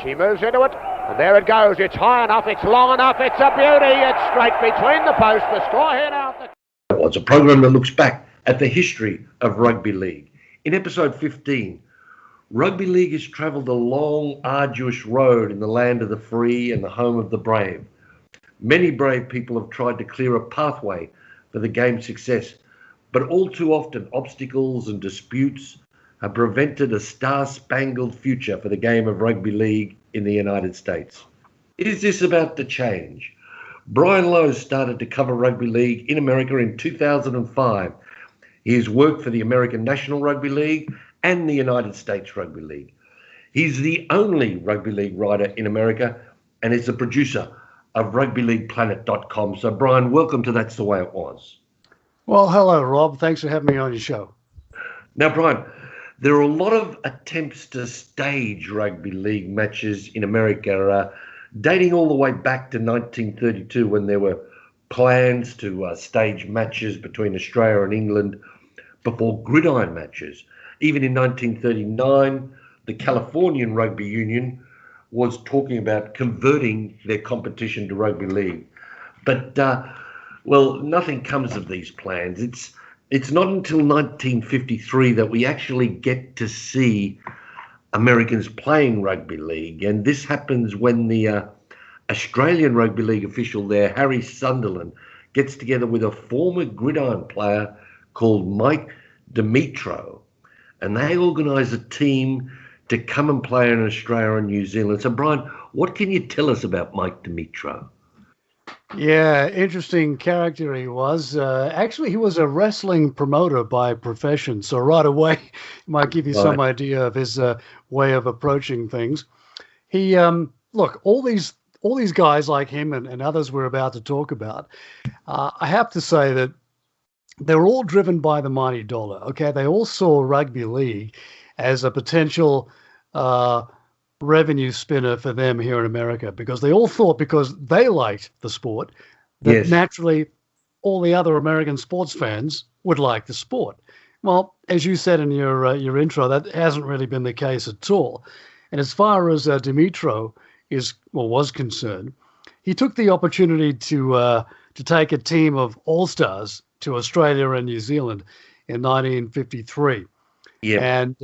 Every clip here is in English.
She moves into it, and there it goes. It's high enough, it's long enough, it's a beauty. It's straight between the posts. The score hit out. Well, it's a program that looks back at the history of rugby league. In episode 15, rugby league has travelled a long, arduous road in the land of the free and the home of the brave. Many brave people have tried to clear a pathway for the game's success, but all too often obstacles and disputes have prevented a star-spangled future for the game of rugby league in the United States. Is this about to change? Brian Lowe started to cover rugby league in America in 2005. He has worked for the American National Rugby League and the United States Rugby League. He's the only rugby league writer in America and is the producer of rugbyleagueplanet.com. So, Brian, welcome to That's the Way It Was. Well, hello, Rob. Thanks for having me on your show. Now, Brian, there are a lot of attempts to stage rugby league matches in America, dating all the way back to 1932 when there were plans to stage matches between Australia and England before gridiron matches. Even in 1939, the Californian Rugby Union was talking about converting their competition to rugby league. But, well, nothing comes of these plans. It's not until 1953 that we actually get to see Americans playing rugby league. And this happens when the Australian Rugby League official there, Harry Sunderland, gets together with a former gridiron player called Mike Dimitro. And they organise a team to come and play in Australia and New Zealand. So, Brian, what can you tell us about Mike Dimitro? Yeah, interesting character he was. Actually, he was a wrestling promoter by profession. So right away, it might give you some idea of his way of approaching things. He, look, all these guys like him and others we're about to talk about, I have to say that they're all driven by the mighty dollar. Okay, they all saw rugby league as a potential revenue spinner for them here in America, because they all thought, because they liked the sport, that naturally all the other American sports fans would like the sport. Well, as you said in your intro, that hasn't really been the case at all. And as far as Dimitro was concerned, he took the opportunity to take a team of all-stars to Australia and New Zealand in 1953. Yeah. And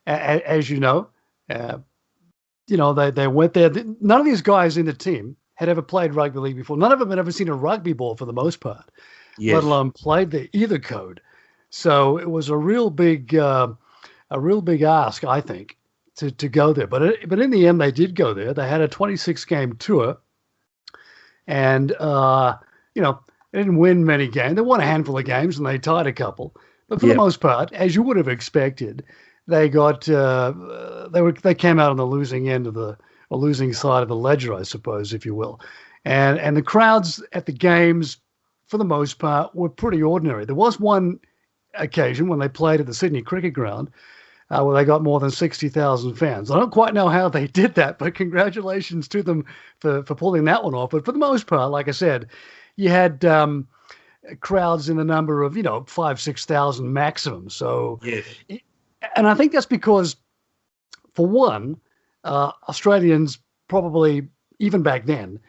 as you know, they went there. None of these guys in the team had ever played rugby league before. None of them had ever seen a rugby ball for the most part, let alone played the either code. So it was a real big ask, I think, to go there. But in the end, they did go there. They had a 26-game tour, and they didn't win many games. They won a handful of games and they tied a couple. But for the most part, as you would have expected, they got they came out on the losing end of the losing side of the ledger, I suppose, if you will. And the crowds at the games, for the most part, were pretty ordinary. There was one occasion when they played at the Sydney Cricket Ground where they got more than 60,000 fans. I don't quite know how they did that, but congratulations to them for pulling that one off. But for the most part, like I said, you had crowds in the number of 5,000-6,000 maximum. So, and I think that's because, for one, Australians probably, even back then,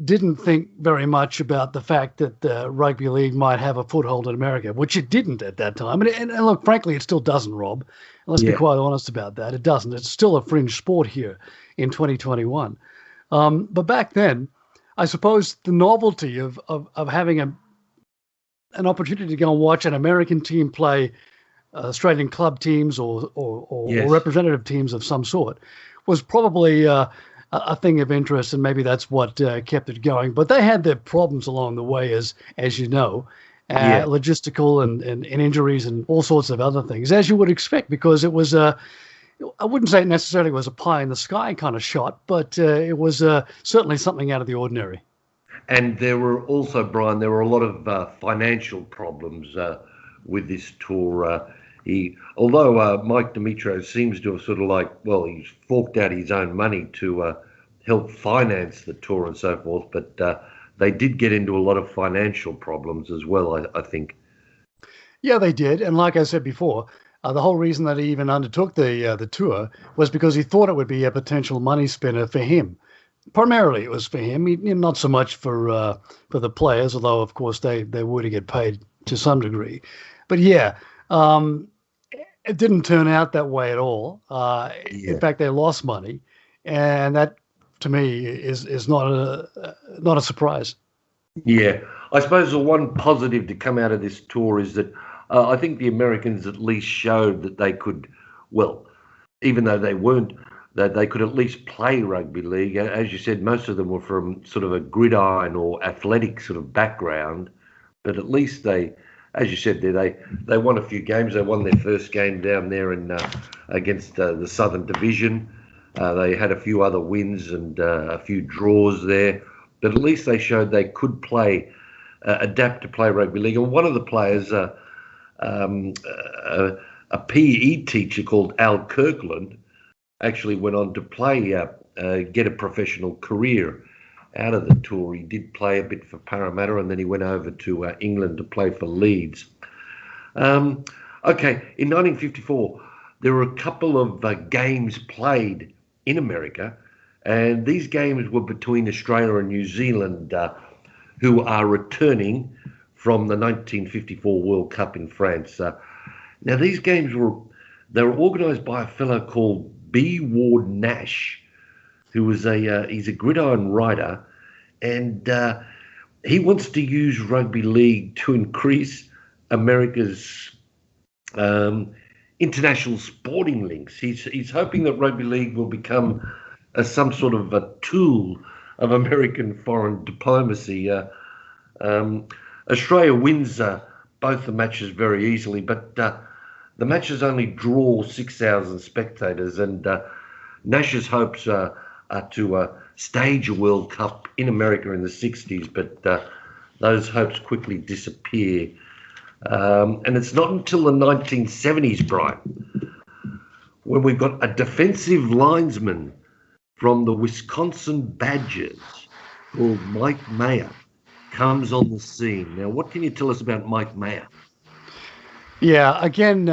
didn't think very much about the fact that rugby league might have a foothold in America, which it didn't at that time. And look, frankly, it still doesn't, Rob. Let's be quite honest about that. It doesn't. It's still a fringe sport here in 2021. But back then, I suppose the novelty of having an opportunity to go and watch an American team play Australian club teams or representative teams of some sort was probably a thing of interest, and maybe that's what kept it going. But they had their problems along the way, as you know, logistical and injuries and all sorts of other things, as you would expect, because it was I wouldn't say it necessarily was a pie in the sky kind of shot, but it was certainly something out of the ordinary. And there were also, Brian, there were a lot of financial problems with this tour. Although Mike Dimitro seems to have sort of he's forked out his own money to help finance the tour and so forth, but they did get into a lot of financial problems as well, I think. Yeah, they did. And like I said before, The whole reason that he even undertook the tour was because he thought it would be a potential money spinner for him. Primarily, it was for him, not so much for the players, although of course they were to get paid to some degree. But yeah, it didn't turn out that way at all. In fact, they lost money, and that to me is not a surprise. Yeah, I suppose the one positive to come out of this tour is that I think the Americans at least showed that they could, well, even though they weren't, that they could at least play rugby league. As you said, most of them were from sort of a gridiron or athletic sort of background, but at least they, as you said there, they won a few games. They won their first game down there against the Southern Division. They had a few other wins and a few draws there, but at least they showed they could play, adapt to play rugby league. And one of the players, a PE teacher called Al Kirkland, actually went on to play, get a professional career out of the tour. He did play a bit for Parramatta, and then he went over to England to play for Leeds. Okay, in 1954, there were a couple of games played in America, and these games were between Australia and New Zealand, who are returning from the 1954 World Cup in France. Now, these games they were organised by a fellow called B. Ward Nash, who was he's a gridiron rider, and he wants to use rugby league to increase America's international sporting links. He's hoping that rugby league will become some sort of a tool of American foreign diplomacy. Australia wins both the matches very easily, but the matches only draw 6,000 spectators, and Nash's hopes are to stage a World Cup in America in the 60s, but those hopes quickly disappear. And it's not until the 1970s, Brian, when we've got a defensive linesman from the Wisconsin Badgers called Mike Mayer comes on the scene. Now, what can you tell us about Mike Mayer? Yeah, again,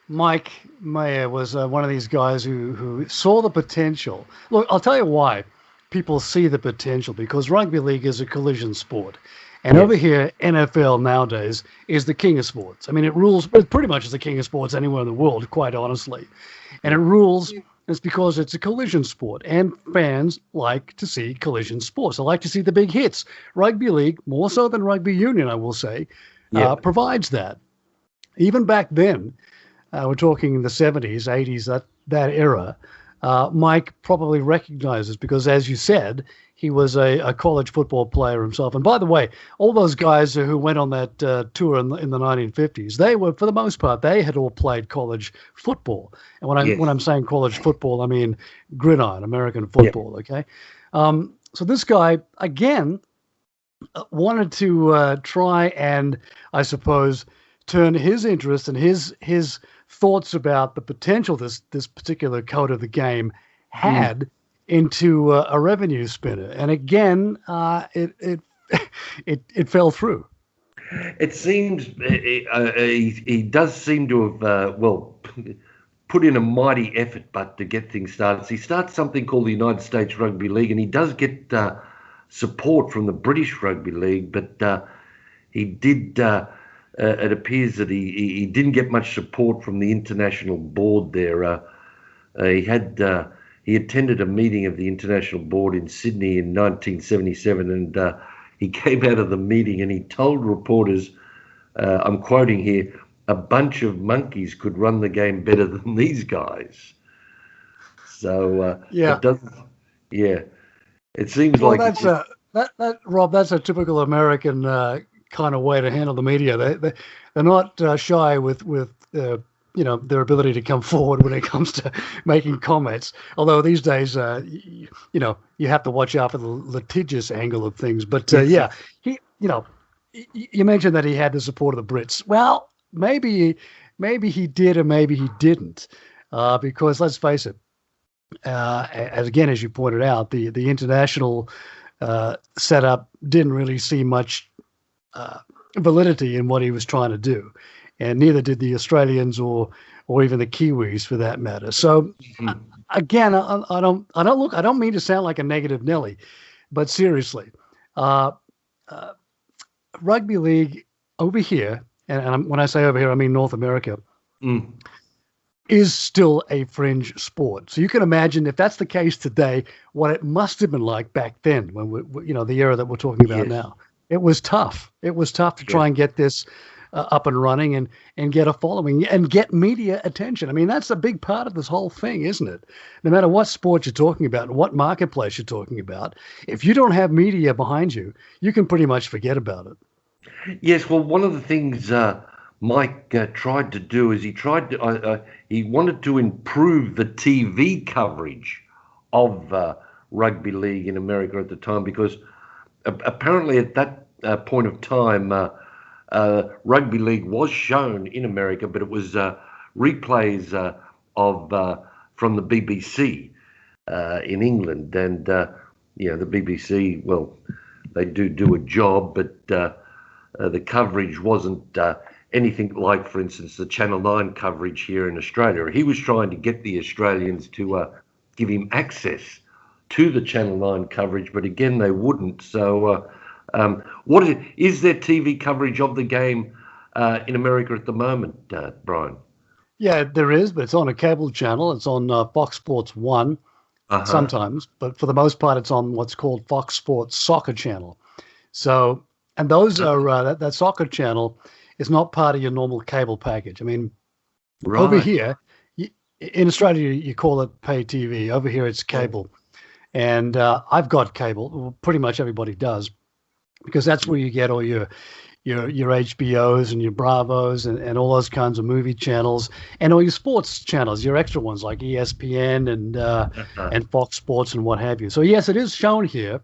Mike Mayer was one of these guys who saw the potential. Look, I'll tell you why people see the potential, because rugby league is a collision sport. And over here, NFL nowadays is the king of sports. I mean, it rules, but pretty much is the king of sports anywhere in the world, quite honestly. And it rules, it's because it's a collision sport, and fans like to see collision sports. They like to see the big hits. Rugby league, more so than rugby union, I will say, provides that. Even back then, we're talking in the 70s, 80s, that era, Mike probably recognizes, because as you said, he was a college football player himself. And by the way, all those guys who went on that tour in the 1950s, they were, for the most part, they had all played college football. And when I'm saying college football, I mean gridiron, American football, okay? So this guy, again, wanted to try and, I suppose, turn his interest and his thoughts about the potential this particular code of the game had into a revenue spinner. And again, it fell through. It seems he does seem to have put in a mighty effort, but to get things started. So he starts something called the United States Rugby League, and he does get support from the British Rugby League, but he did. It appears that he didn't get much support from the international board there. He attended a meeting of the international board in Sydney in 1977, and he came out of the meeting and he told reporters, I'm quoting here, "A bunch of monkeys could run the game better than these guys." So it seems like that's Rob. That's a typical American kind of way to handle the media. They're not shy with their ability to come forward when it comes to making comments. Although these days, you have to watch out for the litigious angle of things. But you mentioned that he had the support of the Brits. Well, maybe he did, or maybe he didn't, because let's face it. As you pointed out, the international setup didn't really see much validity in what he was trying to do. and neither did the Australians or even the Kiwis for that matter. So again, I don't mean to sound like a negative Nelly, but seriously, rugby league over here, and when I say over here, I mean North America, is still a fringe sport. So you can imagine if that's the case today, what it must have been like back then when the era that we're talking about now. It was tough. It was tough to try and get this up and running and get a following and get media attention. I mean, that's a big part of this whole thing, isn't it? No matter what sport you're talking about and what marketplace you're talking about, if you don't have media behind you, you can pretty much forget about it. Yes, well, one of the things Mike tried to do is he wanted to improve the TV coverage of rugby league in America at the time, because apparently at that point of time, rugby league was shown in America, but it was replays from the BBC in England, and the BBC, well, they do a job, but the coverage wasn't anything like, for instance, the Channel 9 coverage here in Australia. He was trying to get the Australians to give him access to the Channel 9 coverage, but again, they wouldn't. So is there TV coverage of the game in America at the moment, Brian? Yeah, there is, but it's on a cable channel. It's on Fox Sports 1 sometimes, but for the most part, it's on what's called Fox Sports Soccer Channel. So, and those are, that soccer channel is not part of your normal cable package. I mean, over here, in Australia, you call it pay TV. Over here, it's cable. And I've got cable. Well, pretty much everybody does, because that's where you get all your HBOs and your Bravos and all those kinds of movie channels, and all your sports channels, your extra ones like ESPN and Fox Sports and what have you. So yes, it is shown here.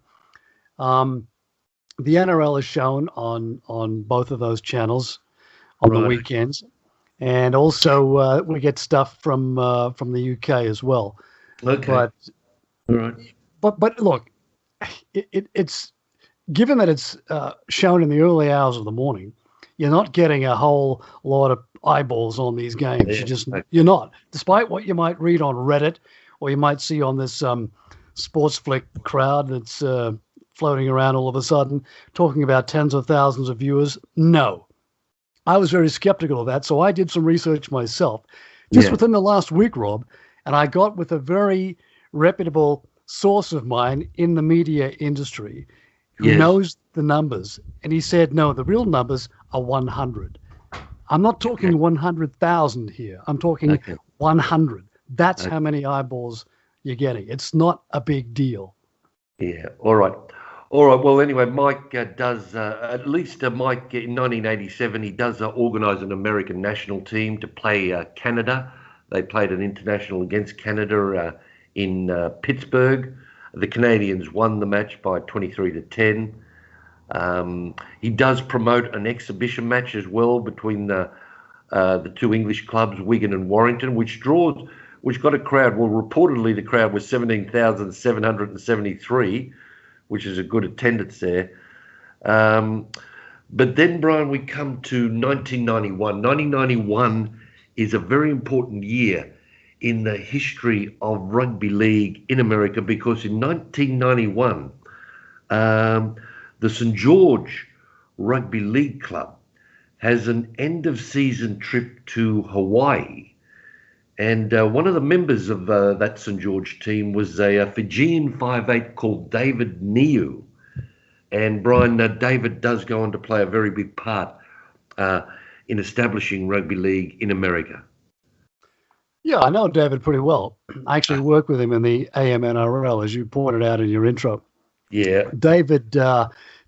The NRL is shown on both of those channels on the weekends, and also we get stuff from the UK as well. Okay. But look, it's given that it's shown in the early hours of the morning, you're not getting a whole lot of eyeballs on these games. You're not, despite what you might read on Reddit or you might see on this sports flick crowd that's floating around all of a sudden talking about tens of thousands of viewers. No, I was very skeptical of that. So I did some research myself just within the last week, Rob, and I got with a very reputable source of mine in the media industry who knows the numbers. And he said, no, the real numbers are 100. I'm not talking 100,000 here. I'm talking 100. That's how many eyeballs you're getting. It's not a big deal. Yeah. All right. Well, anyway, Mike does, at least Mike in 1987, he does organise an American national team to play Canada. They played an international against Canada in Pittsburgh. The Canadians won the match by 23-10. He does promote an exhibition match as well between the two English clubs, Wigan and Warrington, which got a crowd. Well, reportedly the crowd was 17,773, which is a good attendance there. But then, Brian, we come to 1991. 1991 is a very important year in the history of rugby league in America, because in 1991, the St. George Rugby League Club has an end-of-season trip to Hawaii. And one of the members of that St. George team was a Fijian 5'8" called David Niu. And Brian, David does go on to play a very big part in establishing rugby league in America. Yeah, I know David pretty well. I actually worked with him in the AMNRL, as you pointed out in your intro. Yeah. David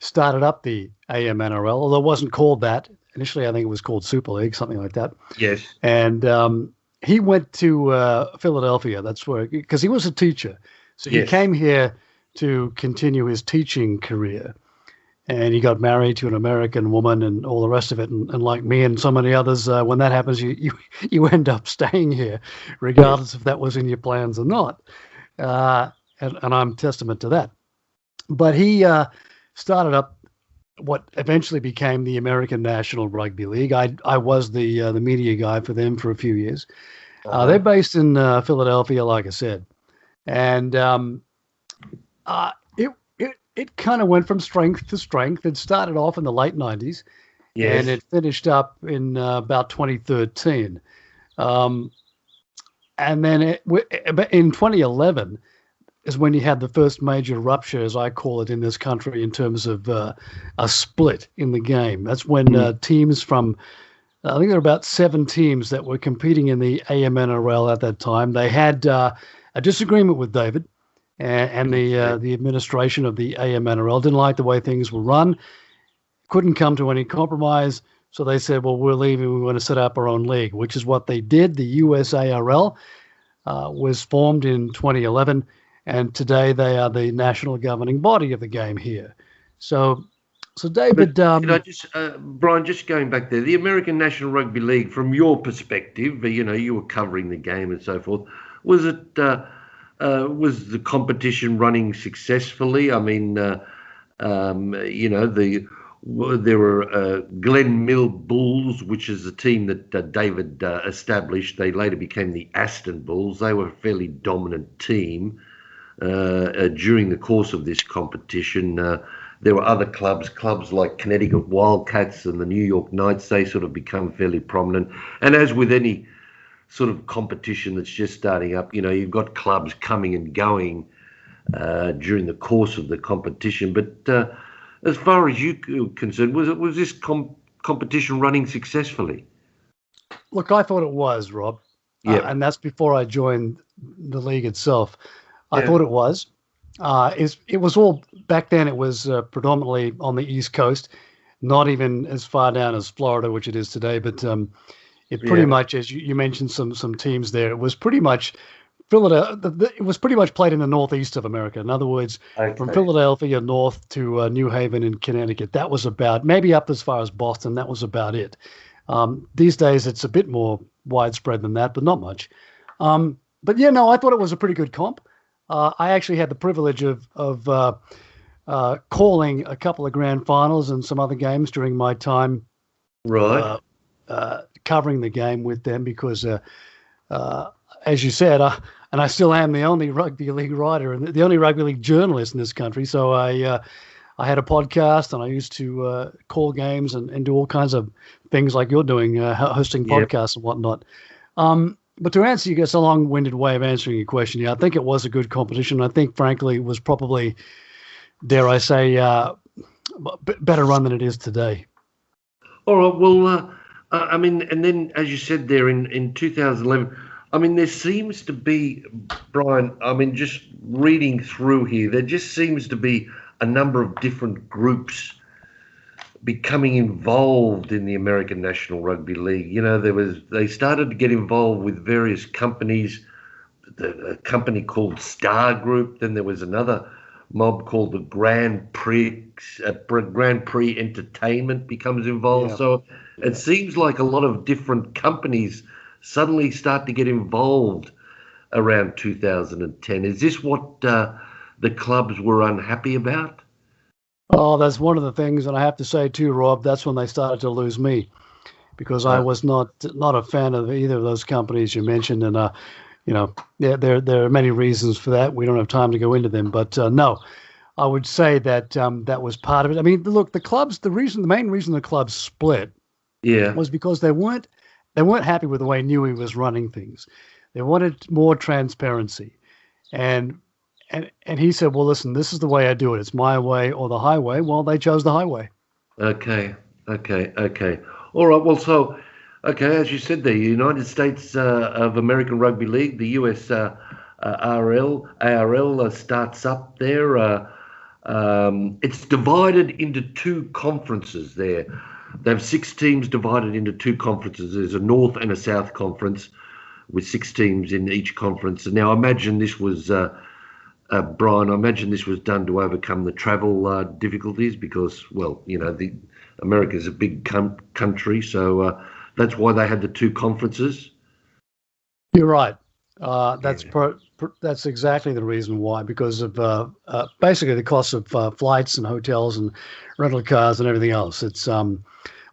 started up the AMNRL, although it wasn't called that. Initially, I think it was called Super League, something like that. Yes. And he went to Philadelphia. That's where, because he was a teacher. So he came here to continue his teaching career. And he got married to an American woman and all the rest of it. And like me and so many others, when that happens, you end up staying here, regardless if that was in your plans or not. And I'm testament to that. But he started up what eventually became the American National Rugby League. I was the media guy for them for a few years. They're based in Philadelphia, like I said, and it kind of went from strength to strength. It started off in the late 90s, and it finished up in about 2013. And then in 2011 is when you had the first major rupture, as I call it, in this country in terms of a split in the game. That's when teams from, I think there were about 7 teams that were competing in the AMNRL at that time. They had a disagreement with David and the administration of the AMNRL. Didn't like the way things were run, couldn't come to any compromise. So they said, well, we're leaving. We want to set up our own league, which is what they did. The USARL was formed in 2011, and today they are the national governing body of the game here. So David... Can I just, Brian, just going back there, the American National Rugby League, from your perspective, you were covering the game and so forth, was the competition running successfully? I mean, there were Glen Mill Bulls, which is the team that David established. They later became the Aston Bulls. They were a fairly dominant team during the course of this competition. There were other clubs like Connecticut Wildcats and the New York Knights. They sort of become fairly prominent. And as with any sort of competition that's just starting up, you've got clubs coming and going during the course of the competition. But as far as you're concerned, was this competition running successful? Look, I thought it was, Rob. Yeah. And that's before I joined the league itself. I thought it was. It was all, back then it was predominantly on the East Coast, not even as far down as Florida, which it is today. But it pretty much, as you mentioned, some teams there, it was pretty much Philadelphia. It was pretty much played in the northeast of America. In other words, from Philadelphia north to New Haven in Connecticut. That was about, maybe up as far as Boston. That was about it. These days, it's a bit more widespread than that, but not much. But yeah, no, I thought it was a pretty good comp. I actually had the privilege of calling a couple of grand finals and some other games during my time covering the game with them because, as you said, and I still am the only rugby league writer and the only rugby league journalist in this country. So I had a podcast and I used to call games and do all kinds of things like you're doing, hosting podcasts and whatnot. But to answer, it's a long-winded way of answering your question. Yeah, I think it was a good competition. I think, frankly, it was probably, dare I say, better run than it is today. All right. Well, I mean, and then, as you said there, in 2011, I mean, there seems to be, Brian, I mean, just reading through here, there just seems to be a number of different groups becoming involved in the American National Rugby League. They started to get involved with various companies, a company called Star Group. Then there was another mob called the Grand Prix Entertainment becomes involved. Yeah. So it seems like a lot of different companies suddenly start to get involved around 2010. Is this what the clubs were unhappy about? Oh, that's one of the things, and I have to say too, Rob, that's when they started to lose me, because I was not a fan of either of those companies you mentioned, and there are many reasons for that. We don't have time to go into them, but no, I would say that that was part of it. I mean, look, the clubs, the main reason the clubs split, was because they weren't happy with the way Newey was running things. They wanted more transparency, and he said, well, listen, this is the way I do it. It's my way or the highway. Well, they chose the highway. Okay. All right. Well, so, as you said, the United States of American Rugby League, the ARL starts up there. It's divided into 2 conferences there. They have 6 teams divided into 2 conferences. There's a North and a South conference with 6 teams in each conference. And now, imagine this was... Brian, I imagine this was done to overcome the travel difficulties because, well, America's a big country, so that's why they had the 2 conferences. You're right. That's exactly the reason why, because of basically the cost of flights and hotels and rental cars and everything else. It's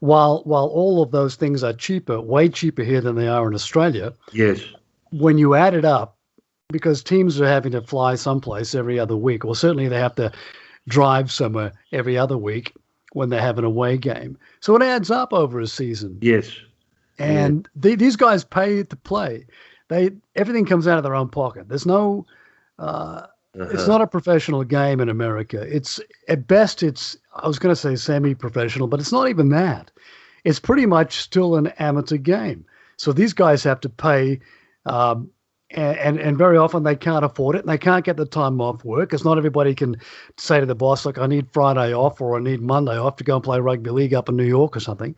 while all of those things are cheaper, way cheaper here than they are in Australia. Yes. When you add it up, because teams are having to fly someplace every other week, or certainly they have to drive somewhere every other week when they have an away game. So it adds up over a season. Yes. And these guys pay to play. Everything comes out of their own pocket. There's no, it's not a professional game in America. It's at best, I was going to say semi-professional, but it's not even that. It's pretty much still an amateur game. So these guys have to pay, and very often they can't afford it, and they can't get the time off work, because not everybody can say to the boss, like, I need Friday off or I need Monday off to go and play rugby league up in New York or something.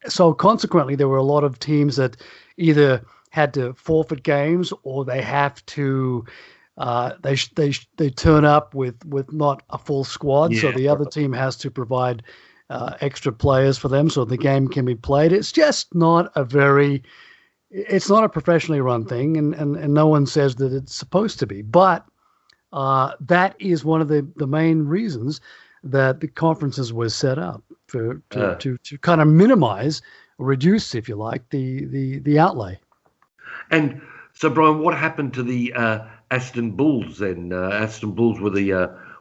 So consequently, there were a lot of teams that either had to forfeit games, or they have to they turn up with not a full squad, so the other team has to provide extra players for them so the game can be played. It's just not it's not a professionally run thing, and no one says that it's supposed to be. But that is one of the main reasons that the conferences were set up to kind of minimize, reduce, if you like, the outlay. And so, Brian, what happened to the Aston Bulls then? Aston Bulls were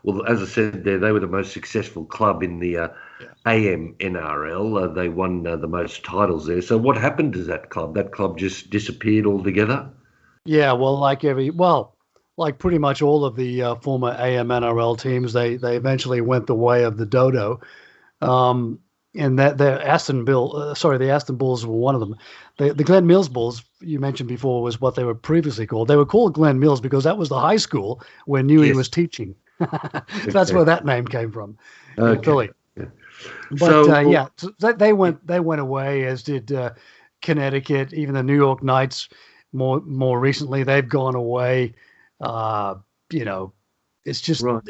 well, as I said there, they were the most successful club in the AM NRL. They won the most titles there. So what happened to that club? That club just disappeared altogether? Yeah, well, like pretty much all of the former AM NRL teams, they eventually went the way of the dodo. And that the Aston Bulls were one of them. The Glen Mills Bulls, you mentioned before, was what they were previously called. They were called Glen Mills because that was the high school where Newey was teaching. That's where that name came from, in Philly. Yeah. But so they went away, as did Connecticut. Even the New York Knights, more recently, they've gone away. It's just right.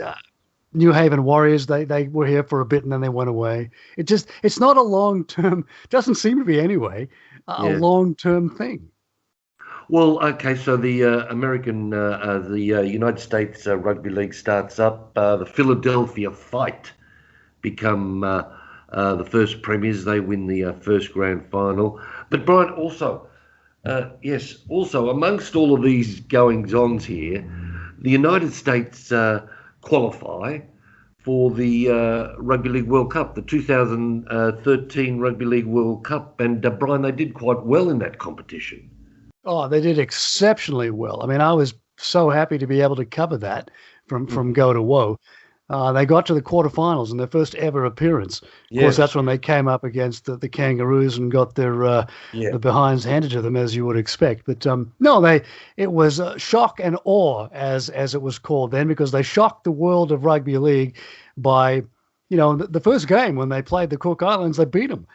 New Haven Warriors, they were here for a bit and then they went away. It's not a long-term, doesn't seem to be anyway, a long-term thing. Well, okay, so the United States Rugby League starts up. The Philadelphia Fight become the first premiers. They win the first grand final. But Brian, also amongst all of these goings-ons here, the United States qualify for the Rugby League World Cup, the 2013 Rugby League World Cup. And Brian, they did quite well in that competition. Oh, they did exceptionally well. I mean, I was so happy to be able to cover that from go to woe. They got to the quarterfinals in their first ever appearance. Of course, that's when they came up against the Kangaroos and got their the behinds handed to them, as you would expect. But it was shock and awe, as it was called then, because they shocked the world of rugby league by, the first game when they played the Cook Islands, they beat them.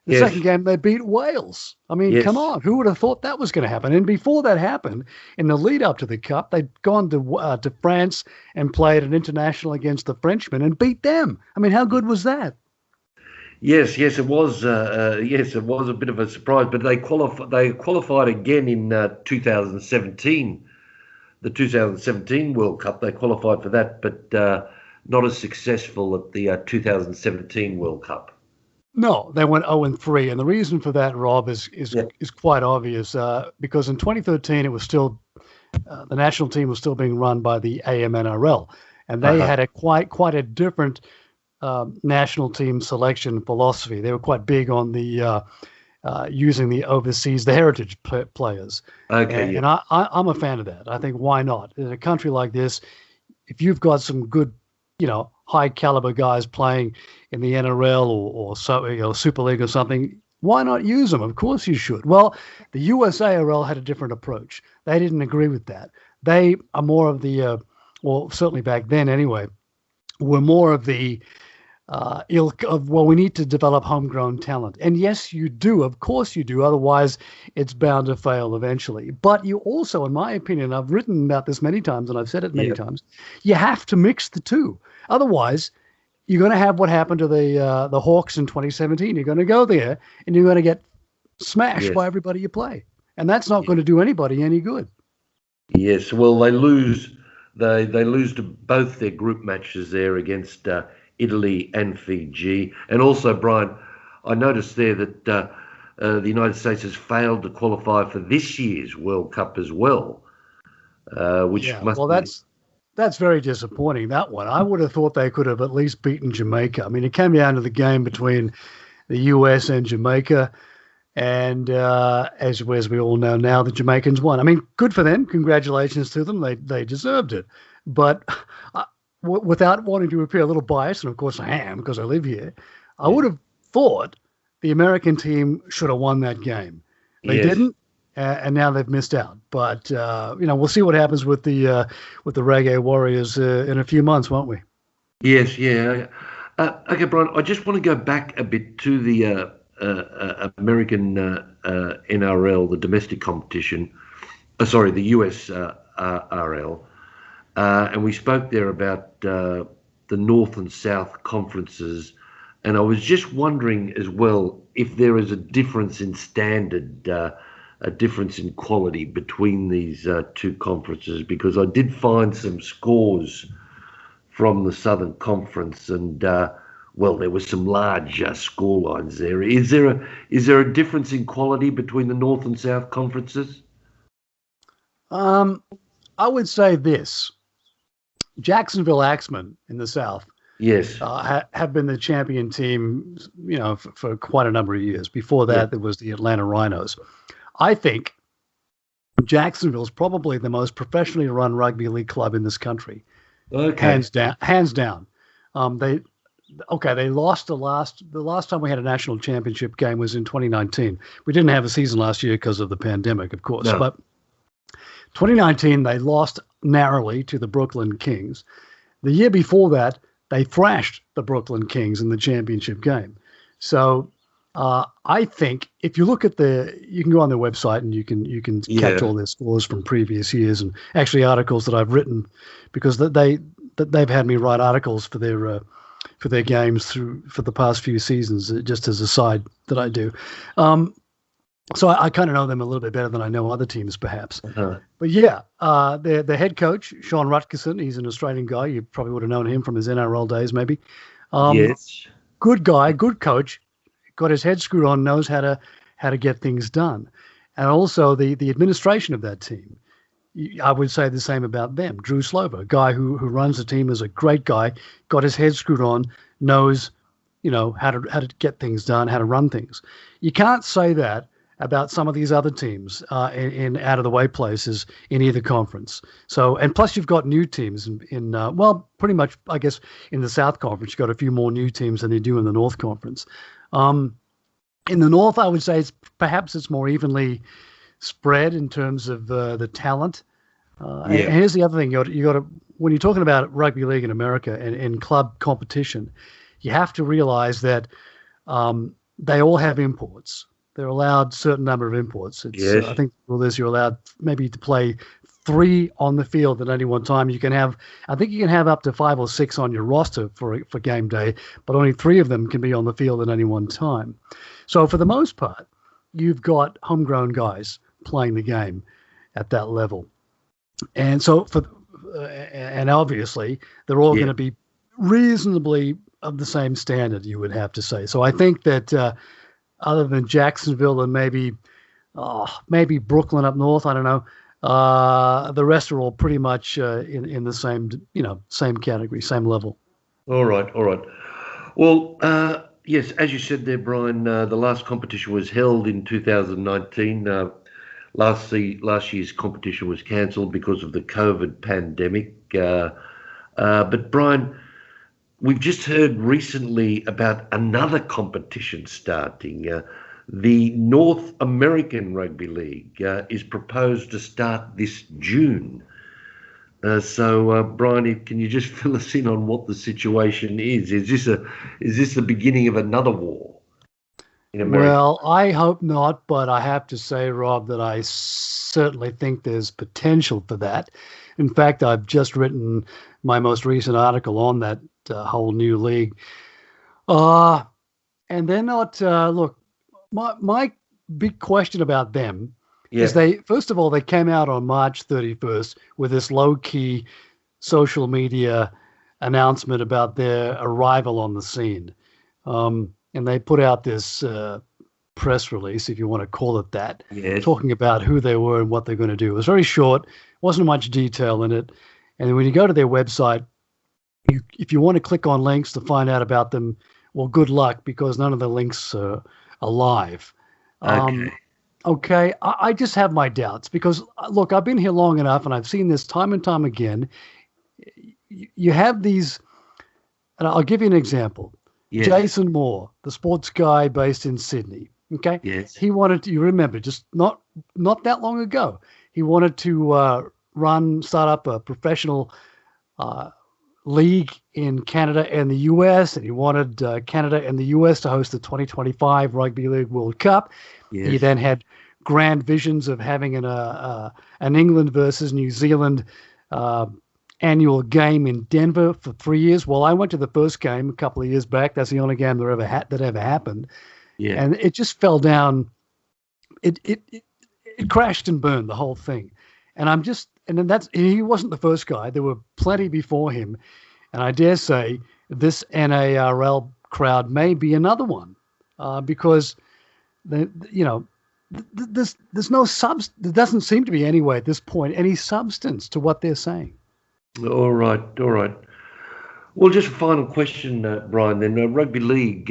The second game, they beat Wales. I mean, come on, who would have thought that was going to happen? And before that happened, in the lead up to the Cup, they'd gone to France and played an international against the Frenchmen and beat them. I mean, how good was that? Yes, it was. It was a bit of a surprise, but they qualified again in 2017, the 2017 World Cup. They qualified for that, but not as successful at the 2017 World Cup. No, they went 0-3, and the reason for that, Rob, is quite obvious. Because in 2013, it was still the national team was still being run by the AMNRL, and they had a quite a different national team selection philosophy. They were quite big on the using the heritage players. Okay, and I'm a fan of that. I think, why not? In a country like this, if you've got some good, high caliber guys playing in the NRL or Super League or something, why not use them? Of course you should. Well, the USARL had a different approach. They didn't agree with that. They are more of the, certainly back then anyway, were more of the ilk of, we need to develop homegrown talent. And yes, you do. Of course you do. Otherwise, it's bound to fail eventually. But you also, in my opinion, I've written about this many times and I've said it many times, you have to mix the two. Otherwise, you're going to have what happened to the Hawks in 2017. You're going to go there and you're going to get smashed by everybody you play. and that's not going to do anybody any good. Yes, well, they lose. They lose to both their group matches there against Italy and Fiji, and also, Brian, I noticed there that the United States has failed to qualify for this year's World Cup as well, which must well, be. that's very disappointing. That one, I would have thought they could have at least beaten Jamaica. I mean, it came down to the game between the US and Jamaica. And as we all know now, the Jamaicans won. I mean, good for them. Congratulations to them. They deserved it. But without wanting to appear a little biased, and of course I am because I live here, I would have thought the American team should have won that game. They didn't, and now they've missed out. But we'll see what happens with the Reggae Warriors in a few months, won't we? Yes, yeah. Okay, Brian. I just want to go back a bit to the American NRL, the domestic competition. The US RL, and we spoke there about the North and South conferences, and I was just wondering as well if there is a difference in standard, a difference in quality between these two conferences, because I did find some scores from the Southern Conference, and well, there were some large score lines there. Is there a difference in quality between the North and South conferences? I would say this: Jacksonville Axemen in the South, yes, have been the champion team, for quite a number of years. Before that, there was the Atlanta Rhinos. I think Jacksonville's probably the most professionally run rugby league club in this country. Okay, hands down. They lost the last time we had a national championship game was in 2019. We didn't have a season last year because of the pandemic, of course. No. But 2019, they lost narrowly to the Brooklyn Kings. The year before that, they thrashed the Brooklyn Kings in the championship game. So I think if you look at you can go on their website and you can catch all their scores from previous years, and actually articles that I've written, because they've had me write articles for their games for the past few seasons, just as a side that I do. So I kind of know them a little bit better than I know other teams, perhaps. Uh-huh. But the head coach, Sean Rutgerson, he's an Australian guy. You probably would have known him from his NRL days, maybe. Yes. Good guy, good coach. Got his head screwed on, knows how to get things done. And also the administration of that team. I would say the same about them. Drew Slover, a guy who runs the team, is a great guy, got his head screwed on, knows, how to get things done, how to run things. You can't say that about some of these other teams in out of the way places in either conference. So, and plus you've got new teams in pretty much, I guess, in the South Conference, you've got a few more new teams than they do in the North Conference. In the North, I would say it's more evenly spread in terms of the talent. And here's the other thing: you got to when you're talking about rugby league in America and club competition, you have to realize that they all have imports. They're allowed a certain number of imports. I think the rule is you're allowed maybe to play 3 on the field at any one time. I think you can have up to 5 or 6 on your roster for game day, but only 3 of them can be on the field at any one time. So for the most part, you've got homegrown guys playing the game at that level. And so and obviously they're all going to be reasonably of the same standard, you would have to say. So I think that other than Jacksonville and maybe Brooklyn up north, I don't know, the rest are all pretty much in the same category, same level. All right. Well, yes, as you said there, Brian, the last competition was held in 2019. Last year's competition was cancelled because of the COVID pandemic. But Brian, we've just heard recently about another competition starting. The North American Rugby League is proposed to start this June. So, Brian, can you just fill us in on what the situation is? Is this the beginning of another war in America? Well, I hope not, but I have to say, Rob, that I certainly think there's potential for that. In fact, I've just written my most recent article on that whole new league. And they're not, look, my big question about them is they, first of all, they came out on March 31st with this low-key social media announcement about their arrival on the scene. And they put out this press release, if you want to call it that, talking about who they were and what they're going to do. It was very short, wasn't much detail in it. And when you go to their website, if you want to click on links to find out about them, well, good luck, because none of the links are live. Okay. I just have my doubts because, look, I've been here long enough and I've seen this time and time again. You have these, and I'll give you an example. Yes. Jason Moore, the sports guy based in Sydney. Okay. Yes. He wanted to, you remember, just not that long ago, he wanted to start up a professional league in Canada and the US, and he wanted Canada and the US to host the 2025 Rugby League World Cup. Yes. He then had grand visions of having an England versus New Zealand annual game in Denver for 3 years. Well, I went to the first game a couple of years back. That's the only game that ever happened. Yeah. And it just fell down. It crashed and burned, the whole thing. And he wasn't the first guy. There were plenty before him. And I dare say this NARL crowd may be another one because there's no there doesn't seem to be anyway at this point any substance to what they're saying. All right. Well, just a final question, Brian, then. Rugby League,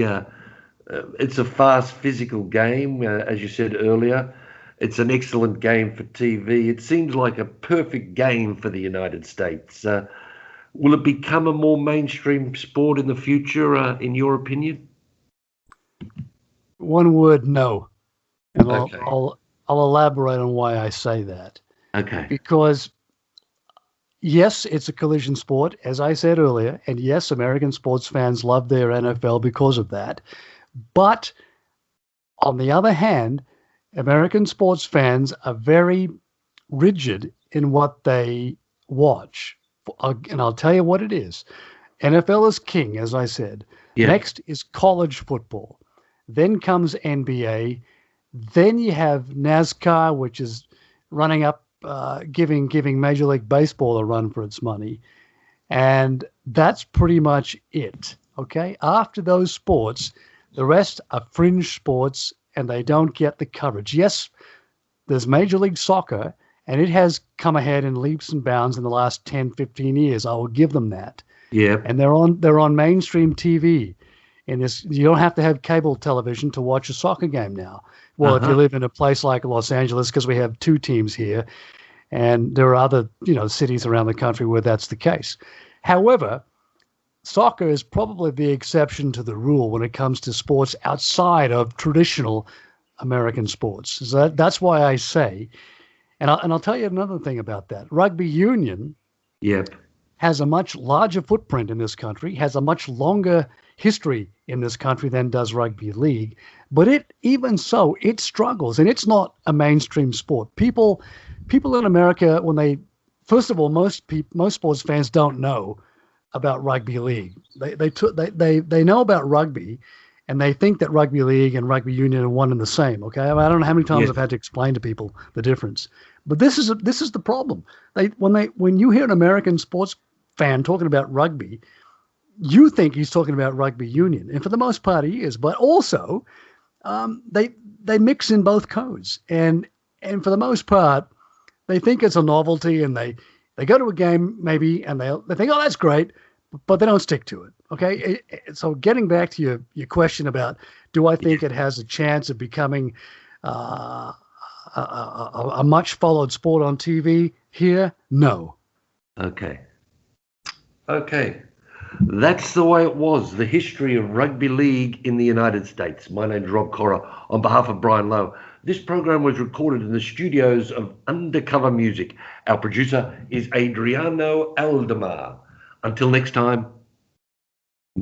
it's a fast, physical game, as you said earlier. It's an excellent game for TV. It seems like a perfect game for the United States. Will it become a more mainstream sport in the future, in your opinion? One word, no. And okay. I'll elaborate on why I say that. Okay. Because yes, it's a collision sport, as I said earlier, and yes, American sports fans love their NFL because of that. But on the other hand, American sports fans are very rigid in what they watch. And I'll tell you what it is. NFL is king, as I said. Yeah. Next is college football. Then comes NBA. Then you have NASCAR, which is running up, giving Major League Baseball a run for its money. And that's pretty much it, okay? After those sports, the rest are fringe sports, and they don't get the coverage. Yes, there's Major League Soccer, and it has come ahead in leaps and bounds in the last 10, 15 years. I will give them that. Yeah. And they're on mainstream TV. And you don't have to have cable television to watch a soccer game now. Well, if you live in a place like Los Angeles, because we have two teams here, and there are other, cities around the country where that's the case. However, soccer is probably the exception to the rule when it comes to sports outside of traditional American sports. So that's why I say, and I'll tell you another thing about that. Rugby union has a much larger footprint in this country, has a much longer history in this country than does rugby league. But even so, it struggles, and it's not a mainstream sport. People in America, first of all, most sports fans don't know about rugby league. They know about rugby, and they think that rugby league and rugby union are one and the same. Okay, I don't know how many times I've had to explain to people the difference, but this is the problem. When you hear an American sports fan talking about rugby, you think he's talking about rugby union, and for the most part he is. But also, they mix in both codes, and for the most part, they think it's a novelty, and they go to a game maybe, and they think, oh, that's great, but they don't stick to it. Okay, so getting back to your question about, do I think it has a chance of becoming a much followed sport on TV here? No. Okay. That's the way it was, the history of rugby league in the United States. My name's Rob Corra. On behalf of Brian Lowe, this program was recorded in the studios of Undercover Music. Our producer is Adriano Aldemar. Until next time,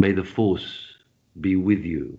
may the force be with you.